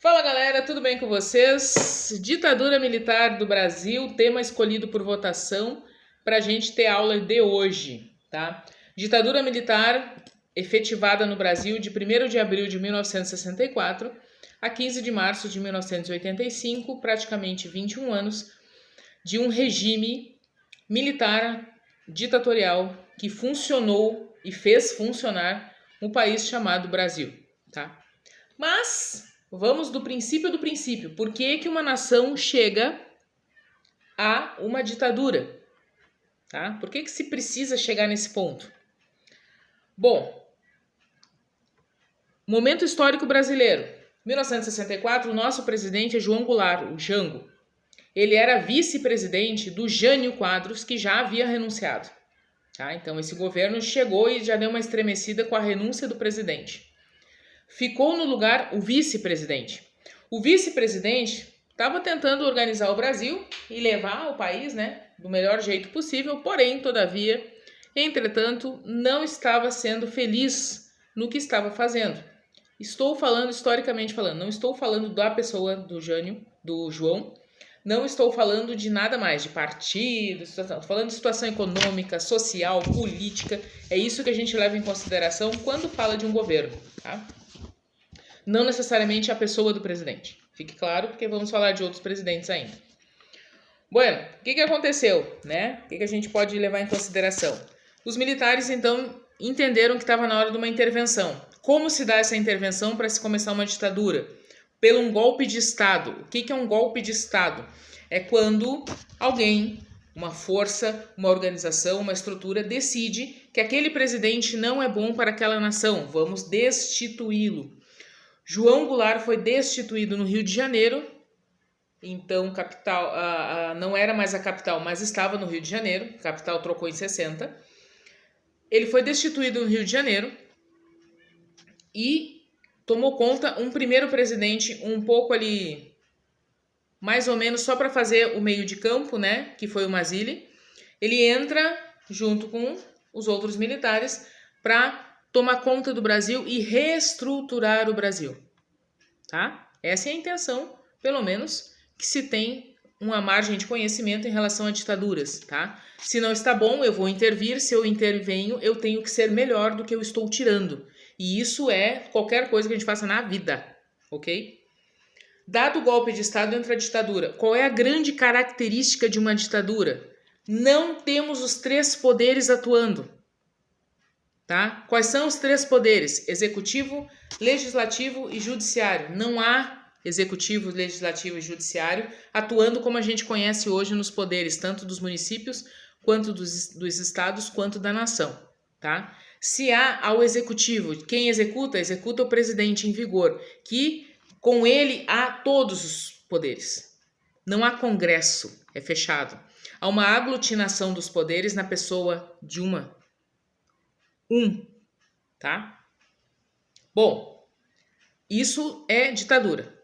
Fala galera, tudo bem com vocês? Ditadura militar do Brasil, tema escolhido por votação para a gente ter aula de hoje, tá? Ditadura militar efetivada no Brasil de 1º de abril de 1964 a 15 de março de 1985, praticamente 21 anos, de um regime militar ditatorial que funcionou e fez funcionar um país chamado Brasil, tá? Mas vamos do princípio. Por que que uma nação chega a uma ditadura? Tá? Por que que se precisa chegar nesse ponto? Bom, momento histórico brasileiro. 1964, o nosso presidente é João Goulart, o Jango. Ele era vice-presidente do Jânio Quadros, que já havia renunciado. Tá? Então, esse governo chegou e já deu uma estremecida com a renúncia do presidente. Ficou no lugar o vice-presidente. O vice-presidente estava tentando organizar o Brasil e levar o país, do melhor jeito possível, porém, todavia, entretanto, não estava sendo feliz no que estava fazendo. Estou falando historicamente falando, não estou falando da pessoa do Jânio, do João, não estou falando de nada mais, de partido, estou falando de situação econômica, social, política. É isso que a gente leva em consideração quando fala de um governo, tá? Não necessariamente a pessoa do presidente. Fique claro, porque vamos falar de outros presidentes ainda. Bueno, o que aconteceu, O que a gente pode levar em consideração? Os militares, então, entenderam que estava na hora de uma intervenção. Como se dá essa intervenção para se começar uma ditadura? Pelo um golpe de Estado. O que é um golpe de Estado? É quando alguém, uma força, uma organização, uma estrutura decide que aquele presidente não é bom para aquela nação. Vamos destituí-lo. João Goulart foi destituído no Rio de Janeiro, então capital, não era mais a capital, mas estava no Rio de Janeiro, a capital trocou em 60. Ele foi destituído no Rio de Janeiro e tomou conta um primeiro presidente um pouco ali, mais ou menos só para fazer o meio de campo, que foi o Mazzilli. Ele entra junto com os outros militares para tomar conta do Brasil e reestruturar o Brasil, tá? Essa é a intenção, pelo menos, que se tem uma margem de conhecimento em relação a ditaduras, tá? Se não está bom, eu vou intervir. Se eu intervenho, eu tenho que ser melhor do que eu estou tirando. E isso é qualquer coisa que a gente faça na vida, ok? Dado o golpe de Estado, entra a ditadura. Qual é a grande característica de uma ditadura? Não temos os três poderes atuando. Tá? Quais são os três poderes? Executivo, legislativo e judiciário. Não há executivo, legislativo e judiciário atuando como a gente conhece hoje nos poderes, tanto dos municípios, quanto dos estados, quanto da nação. Tá? Se há ao executivo, quem executa? Executa o presidente em vigor, que com ele há todos os poderes. Não há congresso, é fechado. Há uma aglutinação dos poderes na pessoa de tá? Bom, isso é ditadura.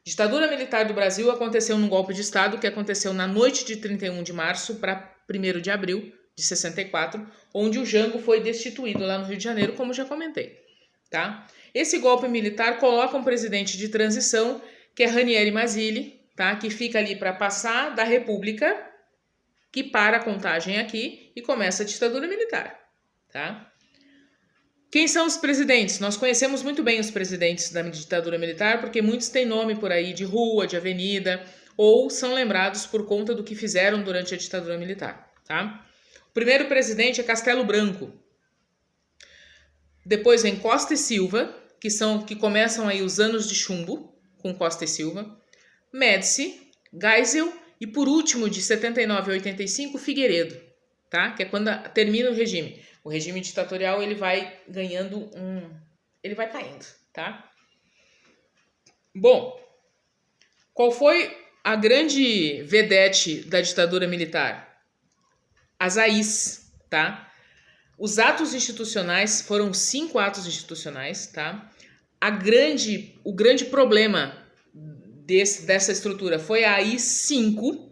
Ditadura militar do Brasil aconteceu num golpe de Estado que aconteceu na noite de 31 de março para 1º de abril de 64, onde o Jango foi destituído lá no Rio de Janeiro, como já comentei, tá? Esse golpe militar coloca um presidente de transição, que é Ranieri Mazzilli, tá? Que fica ali para passar da República, que para a contagem aqui e começa a ditadura militar, tá? Quem são os presidentes? Nós conhecemos muito bem os presidentes da ditadura militar, porque muitos têm nome por aí de rua, de avenida, ou são lembrados por conta do que fizeram durante a ditadura militar, tá? O primeiro presidente é Castelo Branco. Depois vem Costa e Silva, que começam aí os anos de chumbo, com Costa e Silva. Médici, Geisel e, por último, de 79 a 85, Figueiredo, tá? Que é quando termina o regime. O regime ditatorial, ele vai ganhando ele vai caindo, tá? Bom, qual foi a grande vedete da ditadura militar? As AIs, tá? Os atos institucionais foram 5 atos institucionais, tá? O grande problema dessa estrutura foi a AI-5,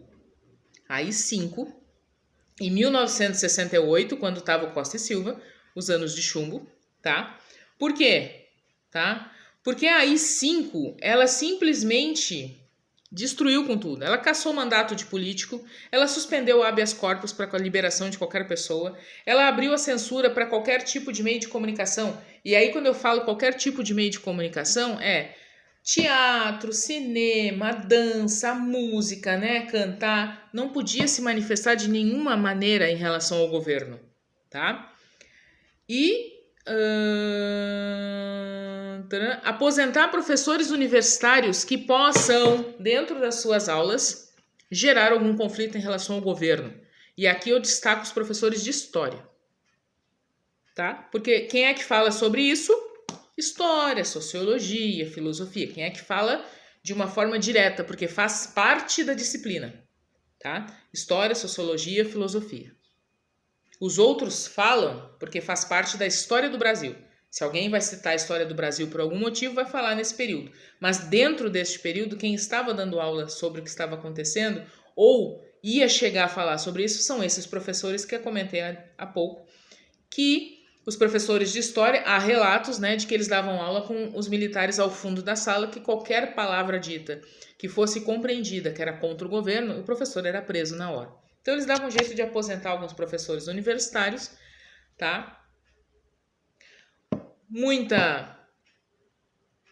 em 1968, quando estava o Costa e Silva, os anos de chumbo, tá? Por quê? Tá? Porque a AI-5, ela simplesmente destruiu com tudo. Ela cassou o mandato de político, ela suspendeu o habeas corpus para a liberação de qualquer pessoa, ela abriu a censura para qualquer tipo de meio de comunicação. E aí, quando eu falo qualquer tipo de meio de comunicação, é teatro, cinema, dança, música, né, cantar. Não podia se manifestar de nenhuma maneira em relação ao governo, tá? E aposentar professores universitários que possam, dentro das suas aulas, gerar algum conflito em relação ao governo. E aqui eu destaco os professores de história, tá? Porque quem é que fala sobre isso? História, sociologia, filosofia. Quem é que fala de uma forma direta, porque faz parte da disciplina, tá? História, sociologia, filosofia. Os outros falam porque faz parte da história do Brasil. Se alguém vai citar a história do Brasil por algum motivo, vai falar nesse período. Mas dentro deste período, quem estava dando aula sobre o que estava acontecendo ou ia chegar a falar sobre isso são esses professores que eu comentei há pouco, que os professores de história, há relatos, né, de que eles davam aula com os militares ao fundo da sala, que qualquer palavra dita que fosse compreendida que era contra o governo, o professor era preso na hora. Então eles davam um jeito de aposentar alguns professores universitários, tá? Muita,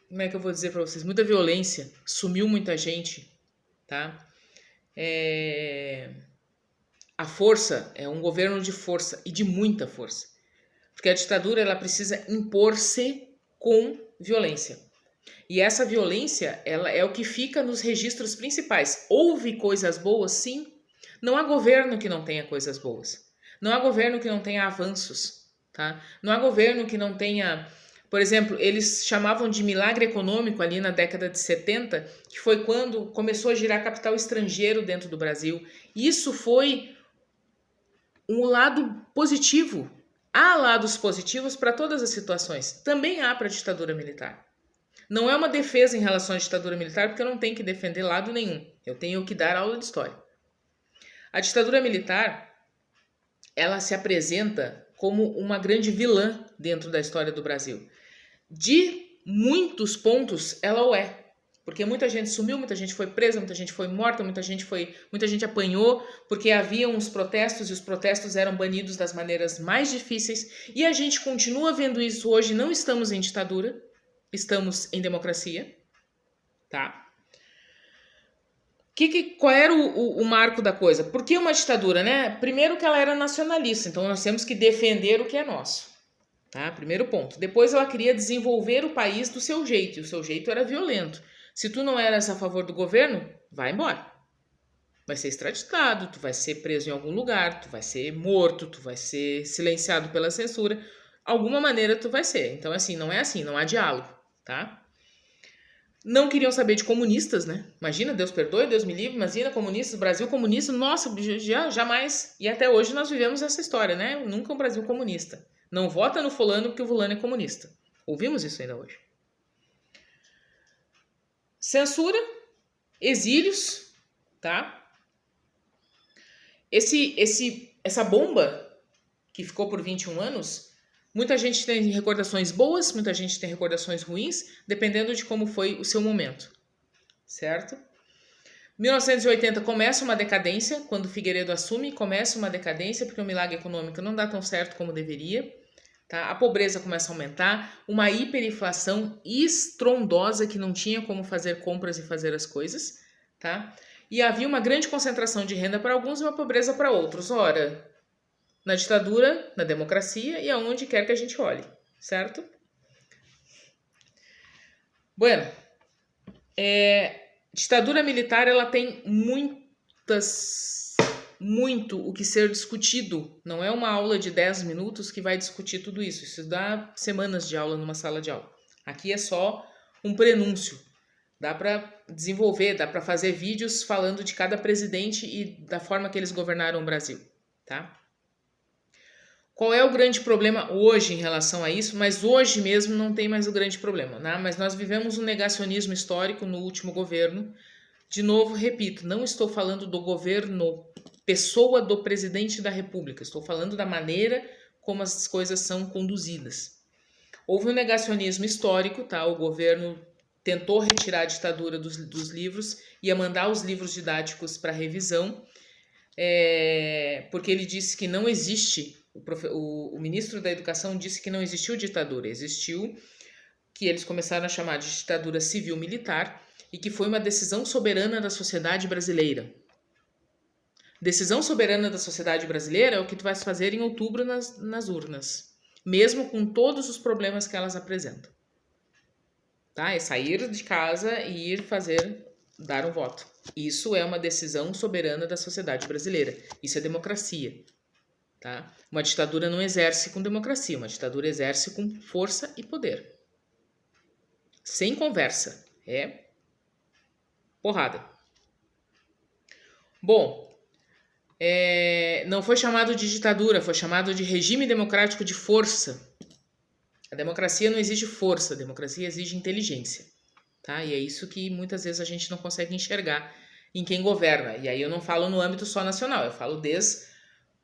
como é que eu vou dizer para vocês? Muita violência, sumiu muita gente, tá? A força é um governo de força e de muita força. Porque a ditadura ela precisa impor-se com violência. E essa violência ela é o que fica nos registros principais. Houve coisas boas, sim. Não há governo que não tenha coisas boas. Não há governo que não tenha avanços. Tá? Não há governo que não tenha... Por exemplo, eles chamavam de milagre econômico ali na década de 70, que foi quando começou a girar capital estrangeiro dentro do Brasil. Isso foi um lado positivo. Há lados positivos para todas as situações. Também há para a ditadura militar. Não é uma defesa em relação à ditadura militar, porque eu não tenho que defender lado nenhum. Eu tenho que dar aula de história. A ditadura militar, ela se apresenta como uma grande vilã dentro da história do Brasil. De muitos pontos, ela o é. Porque muita gente sumiu, muita gente foi presa, muita gente foi morta, muita gente apanhou, porque havia uns protestos e os protestos eram banidos das maneiras mais difíceis. E a gente continua vendo isso hoje, não estamos em ditadura, estamos em democracia, tá? Qual era o marco da coisa? Por que uma ditadura, né? Primeiro que ela era nacionalista, então nós temos que defender o que é nosso. Tá? Primeiro ponto. Depois ela queria desenvolver o país do seu jeito, e o seu jeito era violento. Se tu não eras a favor do governo, vai embora. Vai ser extraditado, tu vai ser preso em algum lugar, tu vai ser morto, tu vai ser silenciado pela censura. Alguma maneira tu vai ser. Então, assim, não é assim, não há diálogo, tá? Não queriam saber de comunistas, né? Imagina, Deus perdoe, Deus me livre, imagina comunistas, Brasil comunista, nossa, jamais. E até hoje nós vivemos essa história, né? Nunca um Brasil comunista. Não vota no fulano porque o fulano é comunista. Ouvimos isso ainda hoje. Censura, exílios, tá? Essa bomba que ficou por 21 anos, muita gente tem recordações boas, muita gente tem recordações ruins, dependendo de como foi o seu momento, certo? 1980 começa uma decadência, quando Figueiredo assume, começa uma decadência, porque o milagre econômico não dá tão certo como deveria. Tá? A pobreza começa a aumentar, uma hiperinflação estrondosa que não tinha como fazer compras e fazer as coisas, tá? E havia uma grande concentração de renda para alguns e uma pobreza para outros. Ora, na ditadura, na democracia e aonde quer que a gente olhe, certo? Bueno, ditadura militar ela tem muito o que ser discutido. Não é uma aula de 10 minutos que vai discutir tudo isso. Isso dá semanas de aula numa sala de aula. Aqui é só um prenúncio. Dá para desenvolver, dá para fazer vídeos falando de cada presidente e da forma que eles governaram o Brasil, tá? Qual é o grande problema hoje em relação a isso? Mas hoje mesmo não tem mais o grande problema, né? Mas nós vivemos um negacionismo histórico no último governo. De novo, repito, não estou falando do governo pessoa do presidente da República. Estou falando da maneira como as coisas são conduzidas. Houve um negacionismo histórico, tá? O governo tentou retirar a ditadura dos livros, ia mandar os livros didáticos para revisão, porque ele disse que não existe, o ministro da Educação disse que não existiu ditadura, existiu que eles começaram a chamar de ditadura civil-militar e que foi uma decisão soberana da sociedade brasileira. Decisão soberana da sociedade brasileira é o que tu vai fazer em outubro nas urnas, mesmo com todos os problemas que elas apresentam. Tá? É sair de casa e ir dar um voto. Isso é uma decisão soberana da sociedade brasileira. Isso é democracia. Tá? Uma ditadura não exerce com democracia, uma ditadura exerce com força e poder. Sem conversa. É porrada. Bom, não foi chamado de ditadura, foi chamado de regime democrático de força. A democracia não exige força, a democracia exige inteligência. Tá? E é isso que muitas vezes a gente não consegue enxergar em quem governa. E aí eu não falo no âmbito só nacional, eu falo desde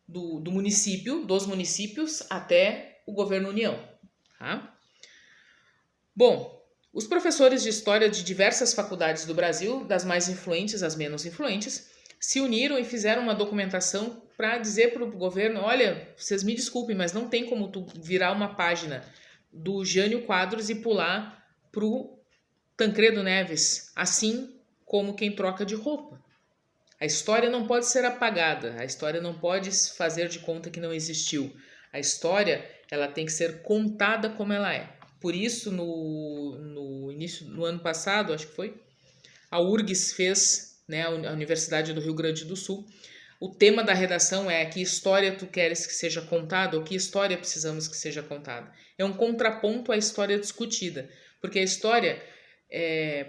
dos municípios até o governo União. Tá? Bom, os professores de história de diversas faculdades do Brasil, das mais influentes às menos influentes, se uniram e fizeram uma documentação para dizer para o governo, olha, vocês me desculpem, mas não tem como tu virar uma página do Jânio Quadros e pular pro Tancredo Neves, assim como quem troca de roupa. A história não pode ser apagada, a história não pode fazer de conta que não existiu. A história, ela tem que ser contada como ela é. Por isso, no ano passado, acho que foi, a URGS fez, né, a Universidade do Rio Grande do Sul, o tema da redação é que história tu queres que seja contada ou que história precisamos que seja contada. É um contraponto à história discutida, porque a história,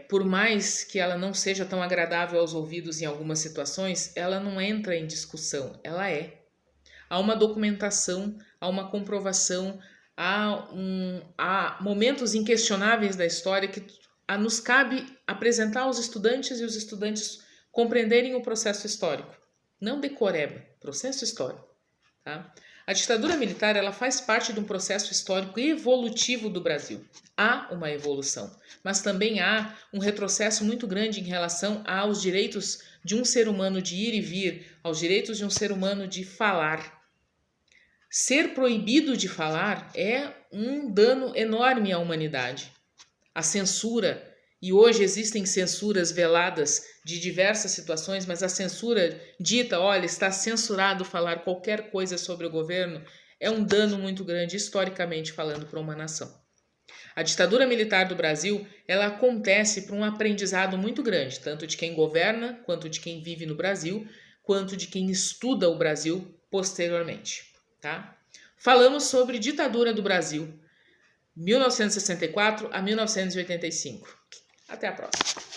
por mais que ela não seja tão agradável aos ouvidos em algumas situações, ela não entra em discussão, ela é. Há uma documentação, há uma comprovação, há momentos inquestionáveis da história que nos cabe apresentar aos estudantes e os estudantes compreenderem o processo histórico. Não decoreba, processo histórico. Tá? A ditadura militar, ela faz parte de um processo histórico evolutivo do Brasil. Há uma evolução, mas também há um retrocesso muito grande em relação aos direitos de um ser humano de ir e vir, aos direitos de um ser humano de falar. Ser proibido de falar é um dano enorme à humanidade. A censura, e hoje existem censuras veladas de diversas situações, mas a censura dita, olha, está censurado falar qualquer coisa sobre o governo, é um dano muito grande, historicamente falando, para uma nação. A ditadura militar do Brasil, ela acontece por um aprendizado muito grande, tanto de quem governa, quanto de quem vive no Brasil, quanto de quem estuda o Brasil posteriormente. Tá? Falamos sobre ditadura do Brasil, 1964 a 1985. Até a próxima.